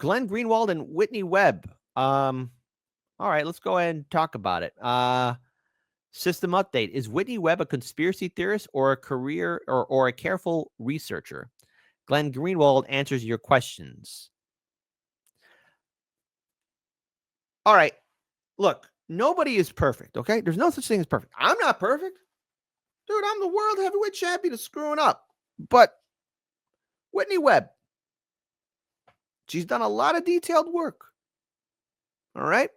Glenn Greenwald and Whitney Webb. All right, let's go ahead and talk about it. System update. Is Whitney Webb a conspiracy theorist or a career or a careful researcher? Glenn Greenwald answers your questions. All right. Look, nobody is perfect, okay? There's no such thing as perfect. I'm not perfect. Dude, I'm the world heavyweight champion of screwing up. But Whitney Webb, she's done a lot of detailed work. All right?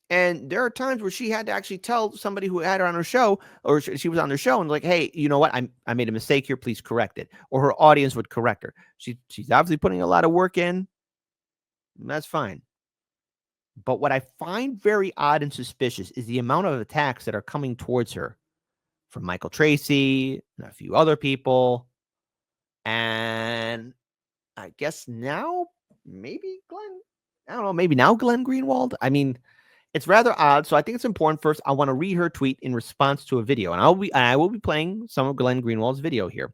And there are times where she had to actually tell somebody who had her on her show, or she was on their show, and like, hey, you know what? I made a mistake here. Please correct it. Or her audience would correct her. She's obviously putting a lot of work in. That's fine. But what I find very odd and suspicious is the amount of attacks that are coming towards her from Michael Tracy and a few other people. And I guess now, maybe Glenn, I don't know, maybe now Glenn Greenwald. I mean, it's rather odd. So I think it's important. First, I want to read her tweet in response to a video, and I will be playing some of Glenn Greenwald's video here.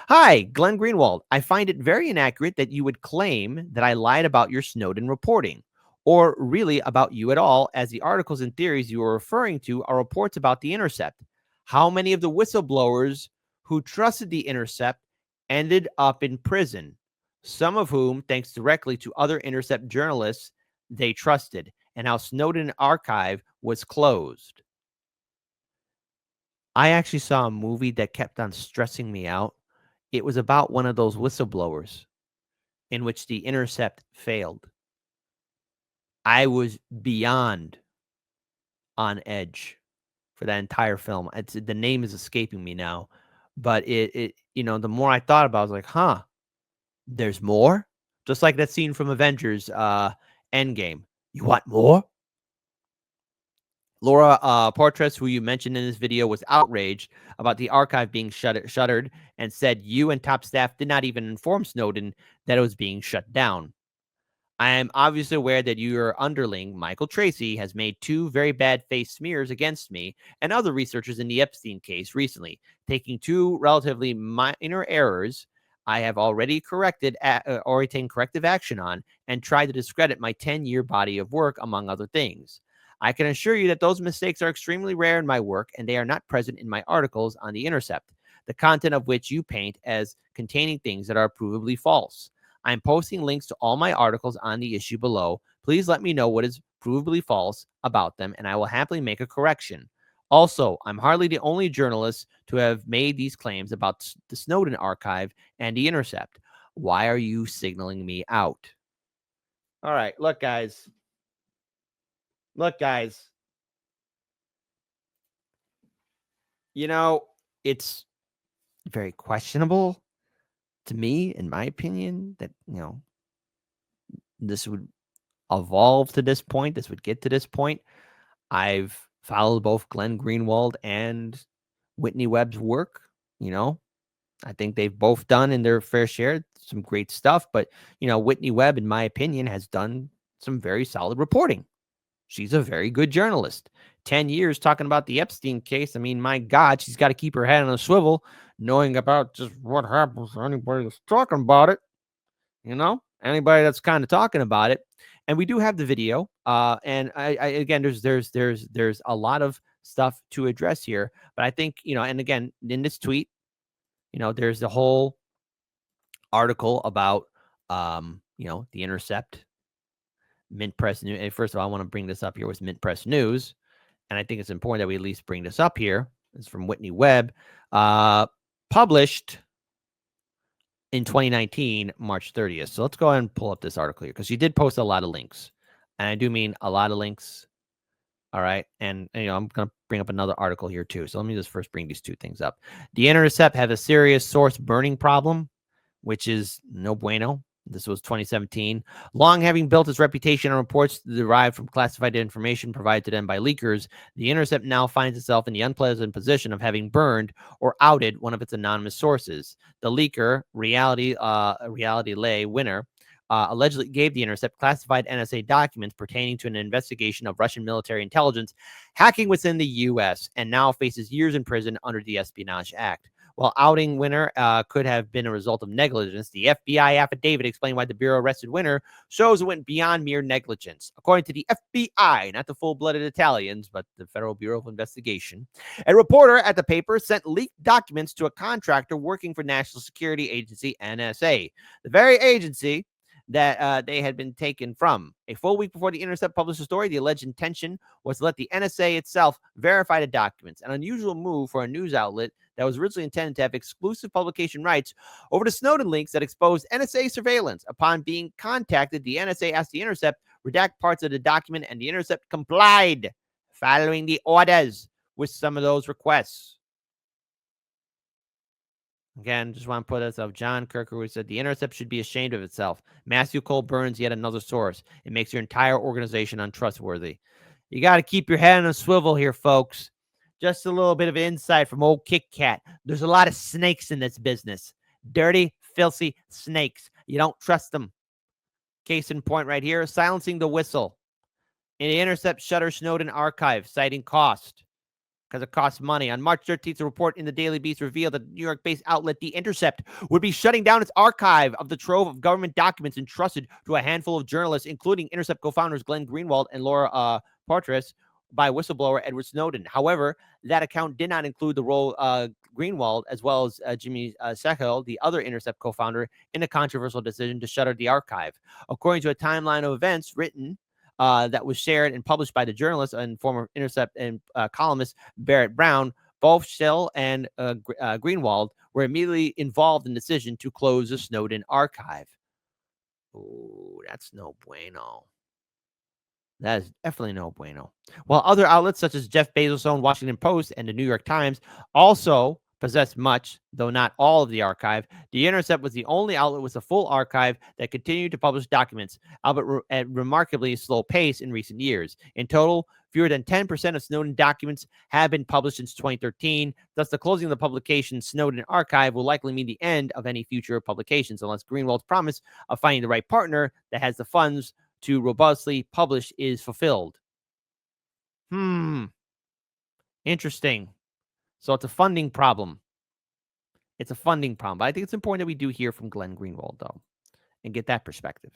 Hi, Glenn Greenwald. I find it very inaccurate that you would claim that I lied about your Snowden reporting, or really about you at all, as the articles and theories you are referring to are reports about the Intercept. How many of the whistleblowers who trusted the Intercept ended up in prison? Some of whom, thanks directly to other Intercept journalists they trusted, and how Snowden archive was closed. I actually saw a movie that kept on stressing me out. It was about one of those whistleblowers in which the Intercept failed. I was beyond on edge for that entire film. The name is escaping me now, but it the more I thought about it, I was like, huh, there's more? Just like that scene from Avengers Endgame. You want more? Laura Portress, who you mentioned in this video, was outraged about the archive being shuttered and said you and top staff did not even inform Snowden that it was being shut down. I am obviously aware that your underling, Michael Tracy, has made 2 very bad face smears against me and other researchers in the Epstein case recently, taking 2 relatively minor errors I have already taken corrective action on and tried to discredit my 10-year body of work, among other things. I can assure you that those mistakes are extremely rare in my work, and they are not present in my articles on the Intercept, the content of which you paint as containing things that are provably false. I'm posting links to all my articles on the issue below. Please let me know what is provably false about them, and I will happily make a correction. Also, I'm hardly the only journalist to have made these claims about the Snowden archive and the Intercept. Why are you signaling me out? All right, look, guys. It's very questionable to me, in my opinion, that, this would evolve to this point. This would get to this point. I've followed both Glenn Greenwald and Whitney Webb's work. I think they've both done in their fair share some great stuff. But, Whitney Webb, in my opinion, has done some very solid reporting. She's a very good journalist. 10 years talking about the Epstein case. I mean, my God, she's got to keep her head on a swivel, knowing about just what happens to anybody that's talking about it. Anybody that's kind of talking about it. And we do have the video. And I again, there's a lot of stuff to address here. But I think, and again, in this tweet, there's the whole article about, the Intercept. Mint Press News. And first of all, I want to bring this up here with Mint Press News. And I think it's important that we at least bring this up here. It's from Whitney Webb, published in 2019, March 30th. So let's go ahead and pull up this article here, because she did post a lot of links. And I do mean a lot of links. All right. And, I'm going to bring up another article here too. So let me just first bring these 2 things up. The Intercept have a serious source burning problem, which is no bueno. This was 2017. Long having built its reputation on reports derived from classified information provided to them by leakers, the Intercept now finds itself in the unpleasant position of having burned or outed one of its anonymous sources. The leaker, Reality Lay Winner, allegedly gave the Intercept classified NSA documents pertaining to an investigation of Russian military intelligence hacking within the U.S. and now faces years in prison under the Espionage Act. While outing Winner could have been a result of negligence, the FBI affidavit explained why the Bureau arrested Winner shows it went beyond mere negligence. According to the FBI, not the full-blooded Italians, but the Federal Bureau of Investigation, a reporter at the paper sent leaked documents to a contractor working for National Security Agency, NSA, the very agency that they had been taken from. A full week before the Intercept published the story, the alleged intention was to let the NSA itself verify the documents, an unusual move for a news outlet that was originally intended to have exclusive publication rights over the Snowden leaks that exposed NSA surveillance. Upon being contacted, the NSA asked the Intercept redact parts of the document, and the Intercept complied, following the orders with some of those requests. Again, just want to put this up. John Kirkwood said the Intercept should be ashamed of itself. Matthew Cole Burns, yet another source. It makes your entire organization untrustworthy. You got to keep your head on a swivel here, folks. Just a little bit of insight from old Kit Kat. There's a lot of snakes in this business. Dirty, filthy snakes. You don't trust them. Case in point right here, silencing the whistle. In the Intercept shutter Snowden archive, citing cost. Because it costs money. On March 13th, a report in the Daily Beast revealed that New York-based outlet The Intercept would be shutting down its archive of the trove of government documents entrusted to a handful of journalists, including Intercept co-founders Glenn Greenwald and Laura Poitras, by whistleblower Edward Snowden. However, that account did not include the role Greenwald, as well as Jimmy Sehel, the other Intercept co-founder, in a controversial decision to shutter the archive. According to a timeline of events written that was shared and published by the journalist and former Intercept and columnist Barrett Brown, both Shell and Greenwald were immediately involved in the decision to close the Snowden archive. Oh, that's no bueno. That is definitely no bueno. While other outlets such as Jeff Bezos' own Washington Post and the New York Times also possessed much, though not all, of the archive, The Intercept was the only outlet with a full archive that continued to publish documents, albeit at remarkably slow pace in recent years. In total, fewer than 10% of Snowden documents have been published since 2013. Thus, the closing of the publication Snowden archive will likely mean the end of any future publications, unless Greenwald's promise of finding the right partner that has the funds to robustly publish is fulfilled. Interesting. So it's a funding problem. It's a funding problem. But I think it's important that we do hear from Glenn Greenwald, though, and get that perspective.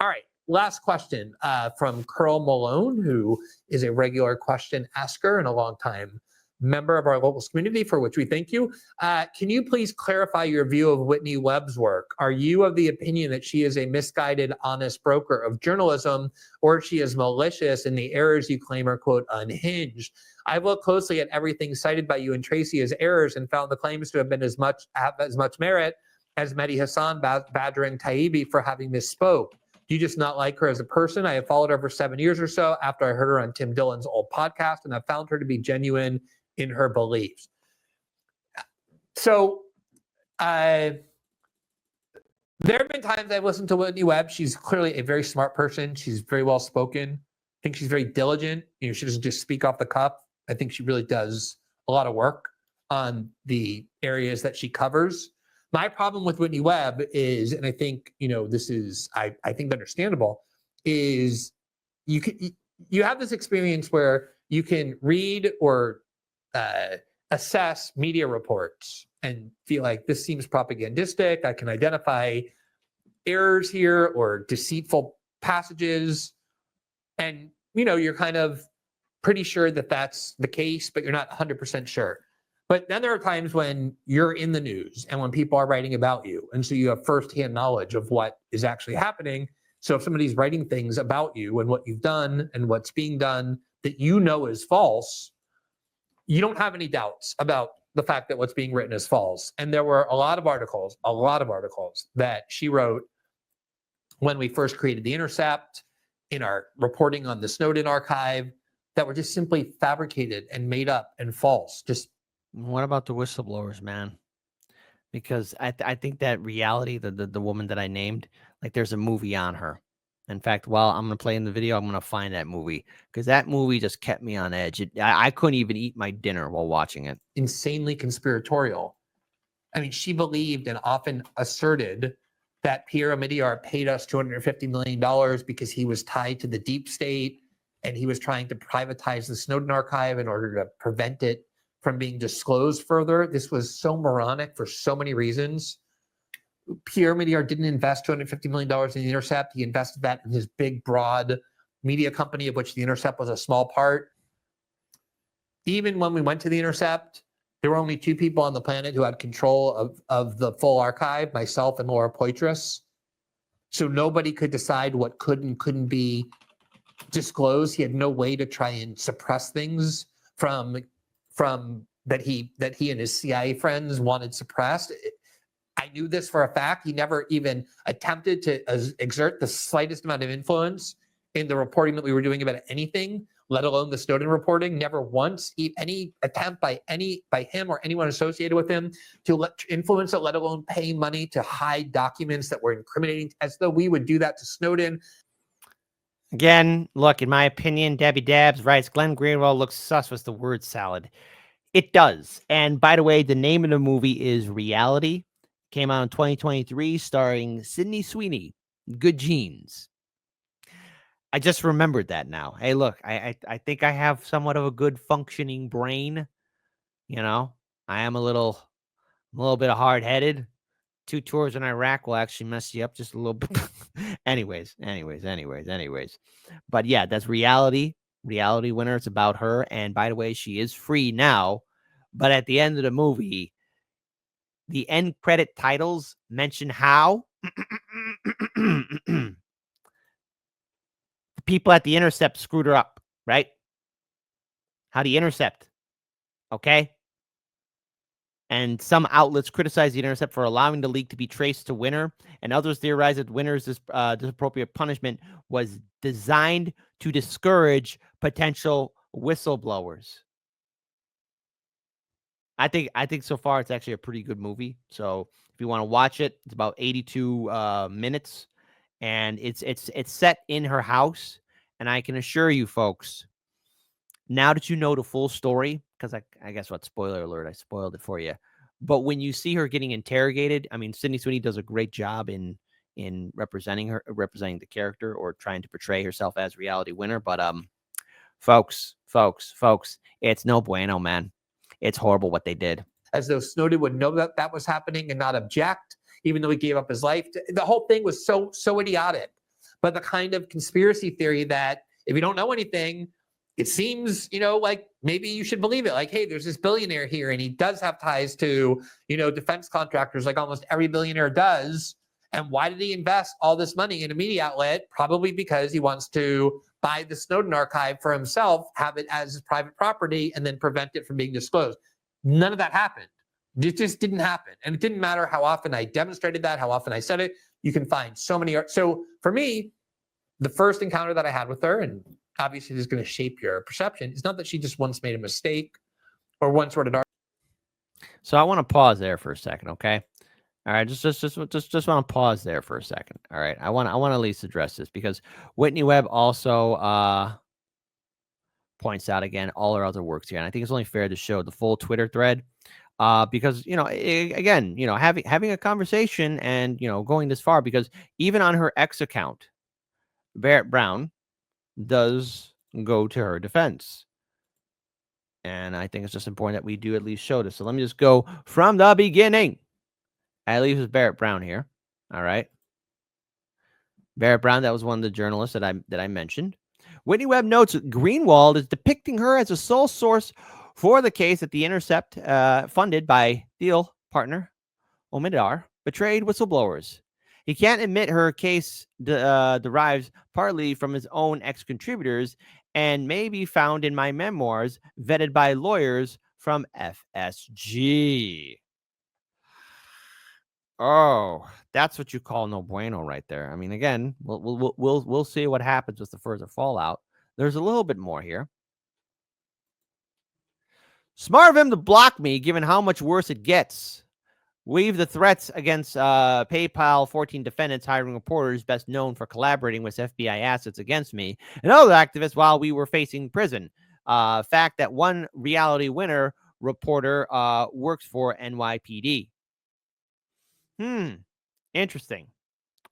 All right. Last question from Curl Malone, who is a regular question asker and a longtime member of our local community, for which we thank you. Can you please clarify your view of Whitney Webb's work? Are you of the opinion that she is a misguided, honest broker of journalism, or she is malicious and the errors you claim are, quote, unhinged? I've looked closely at everything cited by you and Tracy as errors and found the claims to have been as much merit as Mehdi Hassan badgering Taibbi for having misspoke. Do you just not like her as a person? I have followed her for 7 years or so after I heard her on Tim Dillon's old podcast, and I found her to be genuine in her beliefs. So there have been times I've listened to Whitney Webb. She's clearly a very smart person. She's very well spoken. I think she's very diligent. You know, she doesn't just speak off the cuff. I think she really does a lot of work on the areas that she covers. My problem with Whitney Webb is, and I think, you know, this is, I think understandable, is you have this experience where you can read or assess media reports and feel like this seems propagandistic. I can identify errors here or deceitful passages. And, you know, you're kind of pretty sure that that's the case, but you're not 100% sure. But then there are times when you're in the news and when people are writing about you. And so you have firsthand knowledge of what is actually happening. So if somebody's writing things about you and what you've done and what's being done that you know is false, you don't have any doubts about the fact that what's being written is false. And there were a lot of articles that she wrote when we first created The Intercept, in our reporting on the Snowden archive, that were just simply fabricated and made up and false. Just what about the whistleblowers, man? Because I think that reality, the woman that I named, like there's a movie on her. In fact, while I'm going to play in the video, I'm going to find that movie because that movie just kept me on edge. I couldn't even eat my dinner while watching it. Insanely conspiratorial. I mean, she believed and often asserted that Pierre Omidyar paid us $250 million because he was tied to the deep state and he was trying to privatize the Snowden archive in order to prevent it from being disclosed further. This was so moronic for so many reasons. Pierre Midyar didn't invest $250 million in the Intercept. He invested that in his big, broad media company, of which the Intercept was a small part. Even when we went to the Intercept, there were only 2 people on the planet who had control of the full archive, myself and Laura Poitras. So nobody could decide what could and couldn't be disclosed. He had no way to try and suppress things from that he and his CIA friends wanted suppressed. I knew this for a fact. He never even attempted to exert the slightest amount of influence in the reporting that we were doing about anything, let alone the Snowden reporting. Never once any attempt by him or anyone associated with him to influence it, let alone pay money to hide documents that were incriminating, as though we would do that to Snowden. Again, look, in my opinion, Debbie Dabbs writes, Glenn Greenwald looks sus with the word salad. It does. And by the way, the name of the movie is Reality. Came out in 2023, starring Sydney Sweeney. Good genes. I just remembered that now. Hey, look, I think I have somewhat of a good functioning brain. You know, I am a little bit hard-headed. 2 tours in Iraq will actually mess you up just a little bit. anyways. But yeah, that's Reality. Reality Winner. It's about her. And by the way, she is free now. But at the end of the movie, the end credit titles mention how the people at the Intercept screwed her up, right? How the Intercept, okay? And some outlets criticize the Intercept for allowing the leak to be traced to Winner, and others theorize that Winner's disappropriate punishment was designed to discourage potential whistleblowers. I think so far it's actually a pretty good movie. So if you want to watch it, it's about 82 minutes, and it's set in her house. And I can assure you, folks, now that you know the full story, because I guess what, spoiler alert, I spoiled it for you. But when you see her getting interrogated, I mean, Sydney Sweeney does a great job in representing the character, or trying to portray herself as Reality Winner. But folks, it's no bueno, man. It's horrible what they did. As though Snowden would know that that was happening and not object, even though he gave up his life. The whole thing was so idiotic. But the kind of conspiracy theory that if you don't know anything, it seems, like maybe you should believe it. Like, hey, there's this billionaire here and he does have ties to, defense contractors, like almost every billionaire does. And why did he invest all this money in a media outlet? Probably because he wants to buy the Snowden archive for himself, have it as his private property, and then prevent it from being disclosed. None of that happened. It just didn't happen. And it didn't matter how often I demonstrated that, how often I said it. You can find so many. So for me, the first encounter that I had with her, and obviously this is going to shape your perception, is not that she just once made a mistake or once wrote an article. So I want to pause there for a second, okay? All right, just want to pause there for a second. All right, I want to at least address this, because Whitney Webb also points out again all her other works here, and I think it's only fair to show the full Twitter thread, because again, having a conversation and going this far, because even on her X account, Barrett Brown does go to her defense. And I think it's just important that we do at least show this. So let me just go from the beginning. At least with Barrett Brown here. All right. Barrett Brown, that was one of the journalists that I mentioned. Whitney Webb notes Greenwald is depicting her as a sole source for the case that the Intercept, funded by deal partner Omidar, betrayed whistleblowers. He can't admit her case derives partly from his own ex-contributors and may be found in my memoirs vetted by lawyers from FSG. Oh, that's what you call no bueno right there. I mean, again, we'll see what happens with the further fallout. There's a little bit more here. Smart of him to block me, given how much worse it gets. Weave the threats against PayPal 14 defendants hiring reporters best known for collaborating with FBI assets against me and other activists while we were facing prison. Fact that one Reality Winner reporter works for NYPD. Interesting.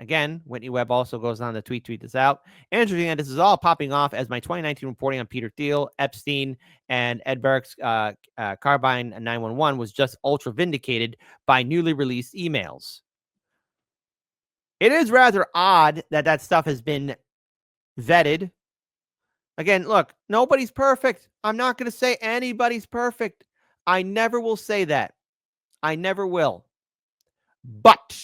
Again, Whitney Webb also goes on to tweet this out. Interesting that this is all popping off as my 2019 reporting on Peter Thiel, Epstein, and Ed Barrett's Carbine 911 was just ultra vindicated by newly released emails. It is rather odd that that stuff has been vetted. Again, look, nobody's perfect. I'm not going to say anybody's perfect. I never will say that. I never will. But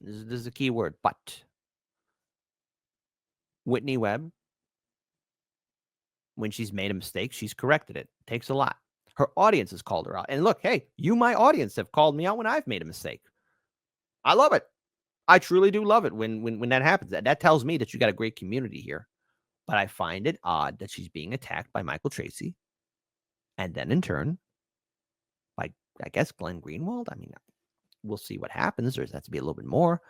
this is a key word, but Whitney Webb, when she's made a mistake, she's corrected it. It takes a lot. Her audience has called her out. And look, hey, you, my audience, have called me out when I've made a mistake. I love it. I truly do love it when that happens. That tells me that you got a great community here. But I find it odd that she's being attacked by Michael Tracy and then in turn by, I guess, Glenn Greenwald. I mean, we'll see what happens. There's has to be a little bit more.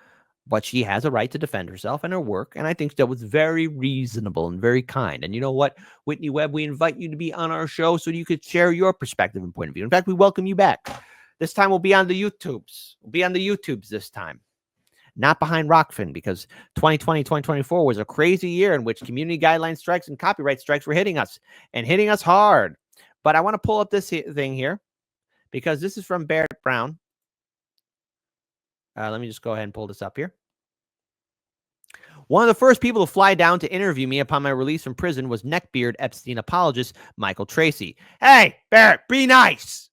But she has a right to defend herself and her work. And I think that was very reasonable and very kind. And you know what, Whitney Webb, we invite you to be on our show so you could share your perspective and point of view. In fact, we welcome you back. This time we'll be on the YouTubes. We'll be on the YouTubes this time. Not behind Rockfin, because 2020, 2024 was a crazy year in which community guideline strikes and copyright strikes were hitting us and hitting us hard. But I want to pull up this thing here because this is from Barrett Brown. Let me just go ahead and pull this up here. One of the first people to fly down to interview me upon my release from prison was neckbeard Epstein apologist Michael Tracy. Hey, Barrett, be nice.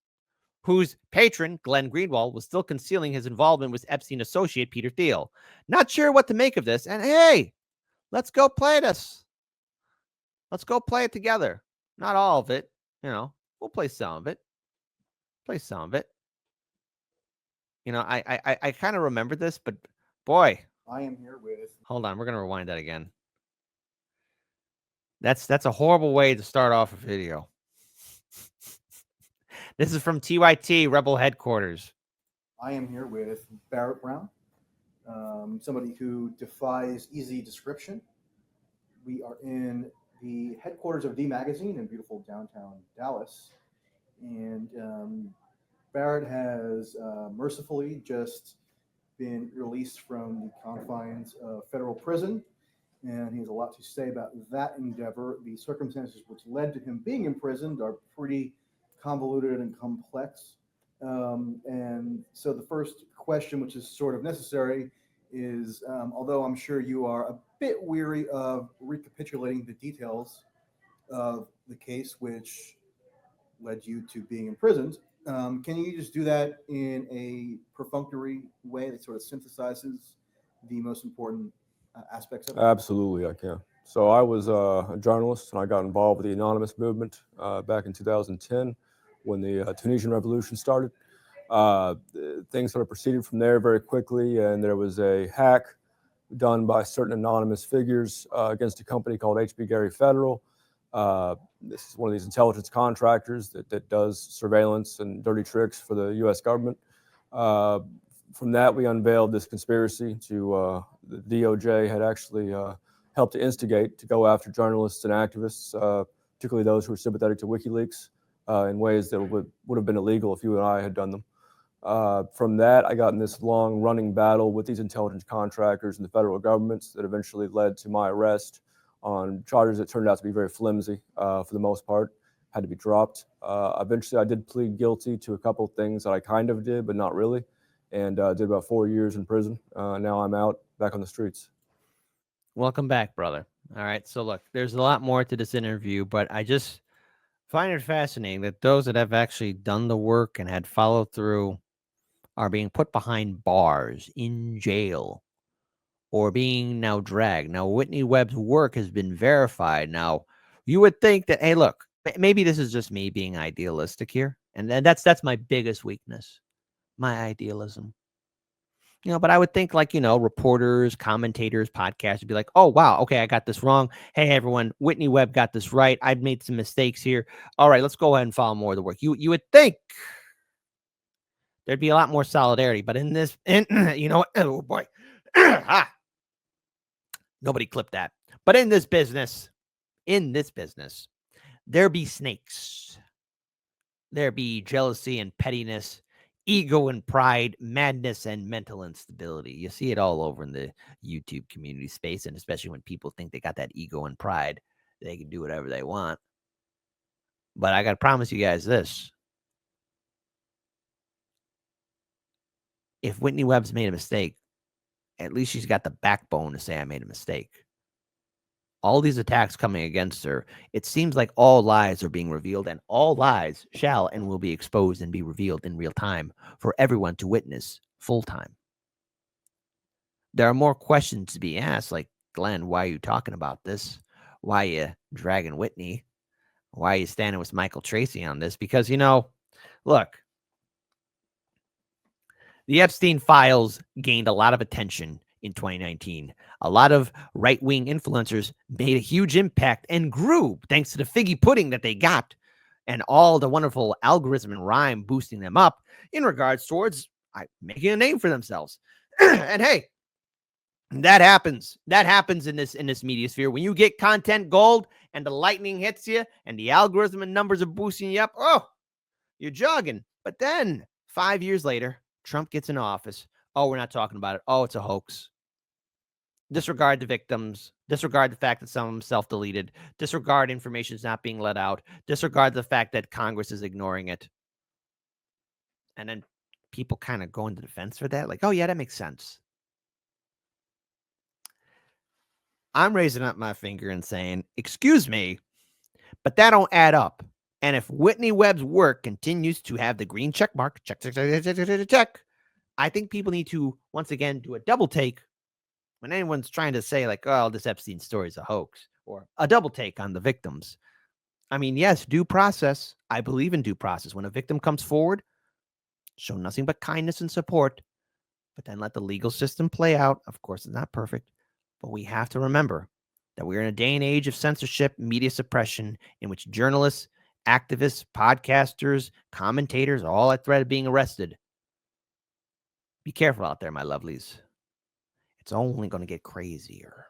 Whose patron, Glenn Greenwald, was still concealing his involvement with Epstein associate Peter Thiel. Not sure what to make of this. And hey, let's go play this. Let's go play it together. Not all of it. You know, we'll play some of it. Play some of it. You know, I kind of remember this, but boy. I am here with. Hold on, we're gonna rewind that again. That's a horrible way to start off a video. This is from TYT Rebel Headquarters. I am here with Barrett Brown, somebody who defies easy description. We are in the headquarters of D Magazine in beautiful downtown Dallas, and Barrett has mercifully just been released from the confines of federal prison, and he has a lot to say about that endeavor. The circumstances which led to him being imprisoned are pretty convoluted and complex. And so the first question, which is sort of necessary, is although I'm sure you are a bit weary of recapitulating the details of the case which led you to being imprisoned, can you just do that in a perfunctory way that sort of synthesizes the most important aspects of it? Absolutely, I can. So I was a journalist, and I got involved with the Anonymous movement back in 2010 when the Tunisian Revolution started. Things sort of proceeded from there very quickly, and there was a hack done by certain anonymous figures against a company called HB Gary Federal. This is one of these intelligence contractors that does surveillance and dirty tricks for the U.S. government. From that, we unveiled this conspiracy to the DOJ had actually helped to instigate to go after journalists and activists, particularly those who were sympathetic to WikiLeaks, in ways that would have been illegal if you and I had done them. From that, I got in this long-running battle with these intelligence contractors and the federal governments that eventually led to my arrest on charges that turned out to be very flimsy for the most part, had to be dropped. Eventually, I did plead guilty to a couple of things that I kind of did, but not really, and did about 4 years in prison. Now I'm out, back on the streets. Welcome back, brother. All right, so look, there's a lot more to this interview, but I just find it fascinating that those that have actually done the work and had followed through are being put behind bars, in jail, or being now dragged. Now, Whitney Webb's work has been verified. Now, you would think that, hey, look, maybe this is just me being idealistic here. And that's my biggest weakness, my idealism. You know, but I would think like, you know, reporters, commentators, podcasts would be like, oh, wow, okay, I got this wrong. Hey, everyone, Whitney Webb got this right. I've made some mistakes here. All right, let's go ahead and follow more of the work. You would think there'd be a lot more solidarity. But in this, you know what? Oh, boy. Nobody clipped that. But in this business, there be snakes. there be jealousy and pettiness, ego and pride, madness and mental instability. You see it all over in the YouTube community space, and especially when people think they got that ego and pride, they can do whatever they want. But I got to promise you guys this. If Whitney Webb's made a mistake, at least she's got the backbone to say I made a mistake. All these attacks coming against her, it seems like all lies are being revealed, and all lies shall and will be exposed and be revealed in real time for everyone to witness full time. There are more questions to be asked, like, Glenn, why are you talking about this? Why are you dragging Whitney? Why are you standing with Michael Tracy on this? Because, look, the Epstein files gained a lot of attention in 2019. A lot of right-wing influencers made a huge impact and grew thanks to the figgy pudding that they got and all the wonderful algorithm and rhyme boosting them up in regards towards making a name for themselves. And hey, that happens. That happens in this media sphere. When you get content gold and the lightning hits you and the algorithm and numbers are boosting you up, oh, you're jogging. But then 5 years later, Trump gets in office. Oh, we're not talking about it. Oh, it's a hoax. Disregard the victims. Disregard the fact that some of them self-deleted. Disregard information is not being let out. Disregard the fact that Congress is ignoring it. And then people kind of go into defense for that. Like, oh, yeah, that makes sense. I'm raising up my finger and saying, excuse me, but that don't add up. And if Whitney Webb's work continues to have the green check mark, check, I think people need to, once again, do a double take when anyone's trying to say, like, oh, this Epstein story is a hoax, or a double take on the victims. I mean, yes, due process. I believe in due process. When a victim comes forward, show nothing but kindness and support, but then let the legal system play out. Of course, it's not perfect, but we have to remember that we're in a day and age of censorship, media suppression, in which journalists, activists, podcasters, commentators are all at threat of being arrested. Be careful out there, my lovelies. It's only going to get crazier.